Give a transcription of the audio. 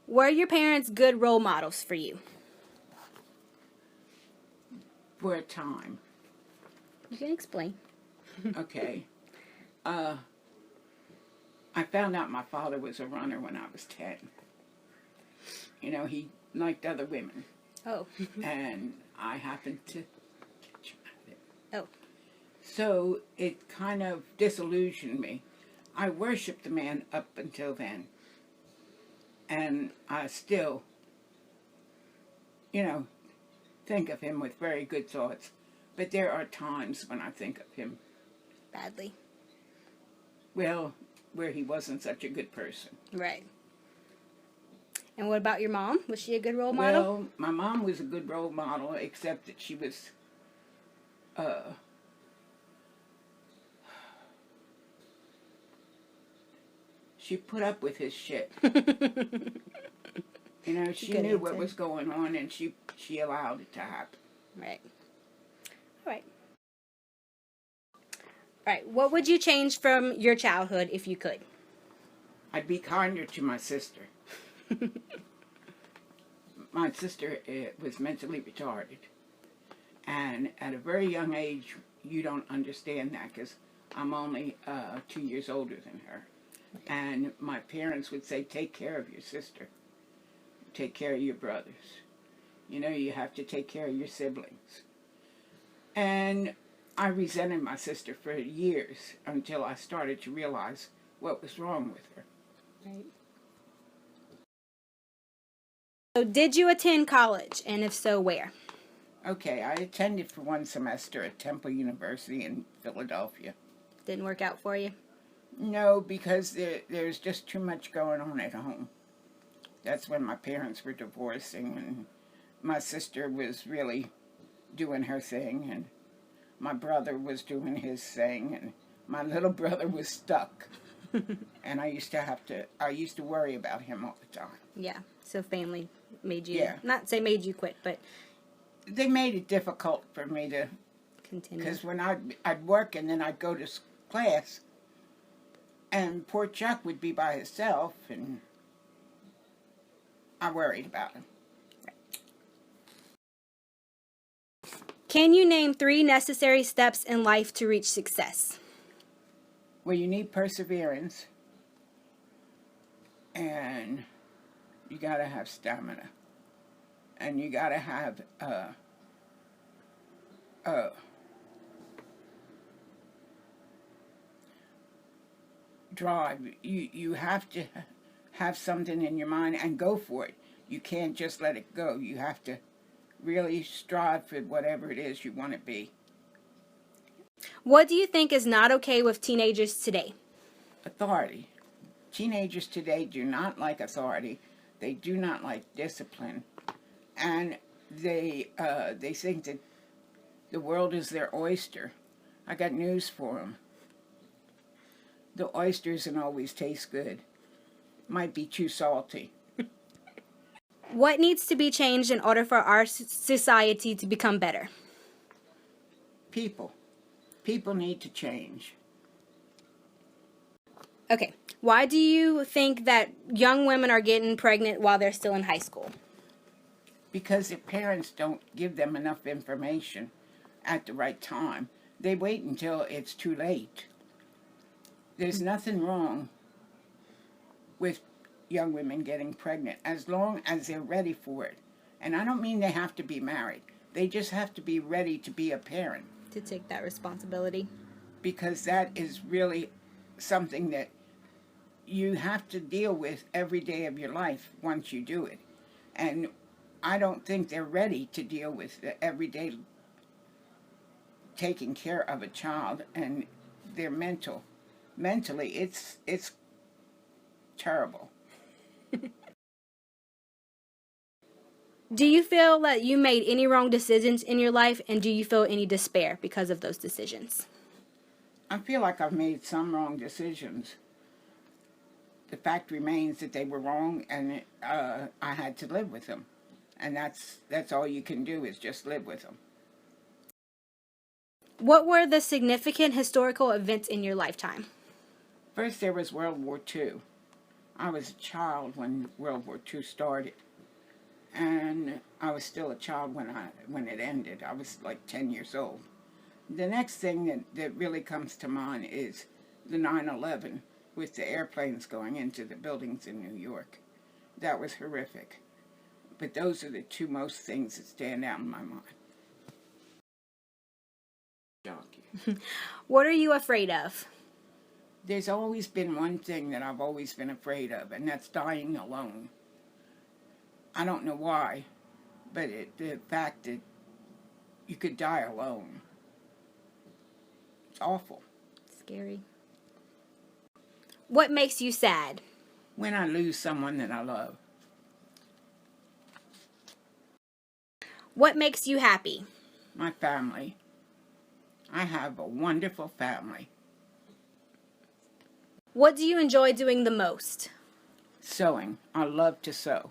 Were your parents good role models for you? For a time. You can explain. Okay. I found out my father was a runner when I was 10. You know, he liked other women. Oh. And I happened to catch him at it. Oh. So it kind of disillusioned me. I worshiped the man up until then. And I still, think of him with very good thoughts. But there are times when I think of him, Badly. well, where he wasn't such a good person. Right. And what about your mom? Was she a good role model? Well, my mom was a good role model, except that she was, she put up with his shit. She Good knew what answer. was going on, and she allowed it to happen. Right. All right. All right. What would you change from your childhood if you could? I'd be kinder to my sister. My sister was mentally retarded. And at a very young age, you don't understand that because I'm only 2 years older than her. And my parents would say, take care of your sister. Take care of your brothers. You have to take care of your siblings. And I resented my sister for years until I started to realize what was wrong with her. Right. So did you attend college? And if so, where? Okay, I attended for one semester at Temple University in Philadelphia. Didn't work out for you? No, because there's just too much going on at home. That's when my parents were divorcing, and my sister was really doing her thing, and my brother was doing his thing, and my little brother was stuck. And I used to worry about him all the time. Yeah. So family made you, Yeah. not say made you quit, but They made it difficult for me to, continue. because when I'd work and then I'd go to class, and poor Chuck would be by himself, and I worried about him. Can you name 3 necessary steps in life to reach success? Well, you need perseverance, and you got to have stamina, and you got to have drive. You have to have something in your mind and go for it. You can't just let it go. You have to really strive for whatever it is you want to be. What do you think is not okay with teenagers today? Authority. Teenagers today do not like authority. They do not like discipline, and they think that the world is their oyster. I got news for them. The oyster doesn't always taste good. Might be too salty. What needs to be changed in order for our society to become better? People. People need to change. Okay. Why do you think that young women are getting pregnant while they're still in high school? Because their parents don't give them enough information at the right time. They wait until it's too late. There's nothing wrong with young women getting pregnant as long as they're ready for it. And I don't mean they have to be married. They just have to be ready to be a parent. To take that responsibility. Because that is really something that you have to deal with every day of your life once you do it. And I don't think they're ready to deal with the everyday taking care of a child and their mentally it's terrible. Do you feel that you made any wrong decisions in your life, and do you feel any despair because of those decisions? I feel like I've made some wrong decisions. The fact remains that they were wrong, and I had to live with them. And that's all you can do is just live with them. What were the significant historical events in your lifetime? First, there was World War II. I was a child when World War II started, and I was still a child when it ended. I was like 10 years old. The next thing that really comes to mind is the 9/11 with the airplanes going into the buildings in New York. That was horrific. But those are the two most things that stand out in my mind. What are you afraid of? There's always been one thing that I've always been afraid of, and that's dying alone. I don't know why, but the fact that you could die alone, it's awful. Scary. What makes you sad? When I lose someone that I love. What makes you happy? My family. I have a wonderful family. What do you enjoy doing the most? Sewing. I love to sew.